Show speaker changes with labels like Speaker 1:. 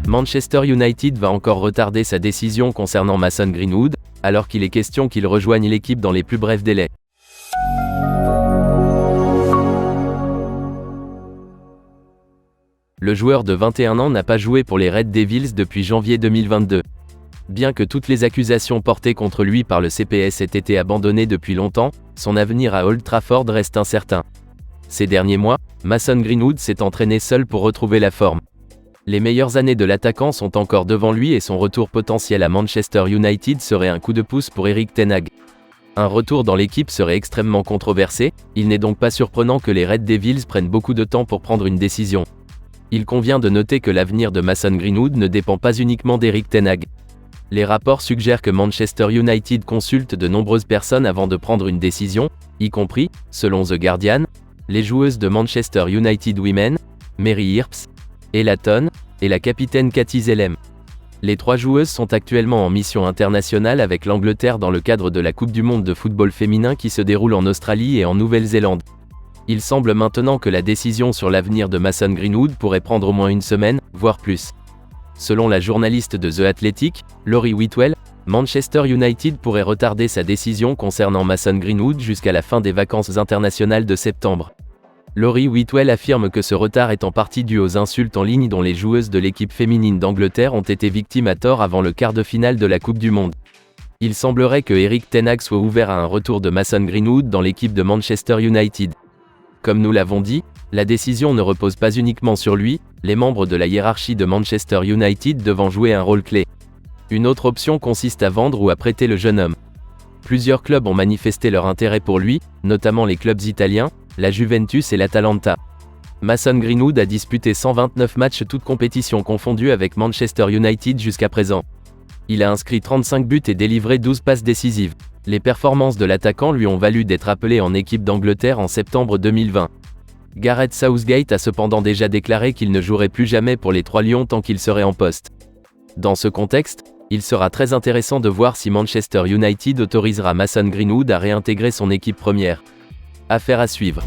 Speaker 1: Manchester United va encore retarder sa décision concernant Mason Greenwood, alors qu'il est question qu'il rejoigne l'équipe dans les plus brefs délais. Le joueur de 21 ans n'a pas joué pour les Red Devils depuis janvier 2022. Bien que toutes les accusations portées contre lui par le CPS aient été abandonnées depuis longtemps, son avenir à Old Trafford reste incertain. Ces derniers mois, Mason Greenwood s'est entraîné seul pour retrouver la forme. Les meilleures années de l'attaquant sont encore devant lui et son retour potentiel à Manchester United serait un coup de pouce pour Erik ten Hag. Un retour dans l'équipe serait extrêmement controversé, il n'est donc pas surprenant que les Red Devils prennent beaucoup de temps pour prendre une décision. Il convient de noter que l'avenir de Mason Greenwood ne dépend pas uniquement d'Erik ten Hag. Les rapports suggèrent que Manchester United consulte de nombreuses personnes avant de prendre une décision, y compris, selon The Guardian, les joueuses de Manchester United Women, Mary Earps, Ella Toone, et la capitaine Katie Zelem. Les 3 joueuses sont actuellement en mission internationale avec l'Angleterre dans le cadre de la Coupe du Monde de football féminin qui se déroule en Australie et en Nouvelle-Zélande. Il semble maintenant que la décision sur l'avenir de Mason Greenwood pourrait prendre au moins une semaine, voire plus. Selon la journaliste de The Athletic, Laurie Whitwell, Manchester United pourrait retarder sa décision concernant Mason Greenwood jusqu'à la fin des vacances internationales de septembre. Laurie Whitwell affirme que ce retard est en partie dû aux insultes en ligne dont les joueuses de l'équipe féminine d'Angleterre ont été victimes à tort avant le quart de finale de la Coupe du Monde. Il semblerait que Erik ten Hag soit ouvert à un retour de Mason Greenwood dans l'équipe de Manchester United. Comme nous l'avons dit, la décision ne repose pas uniquement sur lui, les membres de la hiérarchie de Manchester United devant jouer un rôle clé. Une autre option consiste à vendre ou à prêter le jeune homme. Plusieurs clubs ont manifesté leur intérêt pour lui, notamment les clubs italiens, la Juventus et l'Atalanta. Mason Greenwood a disputé 129 matchs toutes compétitions confondues avec Manchester United jusqu'à présent. Il a inscrit 35 buts et délivré 12 passes décisives. Les performances de l'attaquant lui ont valu d'être appelé en équipe d'Angleterre en septembre 2020. Gareth Southgate a cependant déjà déclaré qu'il ne jouerait plus jamais pour les 3 Lions tant qu'il serait en poste. Dans ce contexte, il sera très intéressant de voir si Manchester United autorisera Mason Greenwood à réintégrer son équipe première. Affaire à suivre.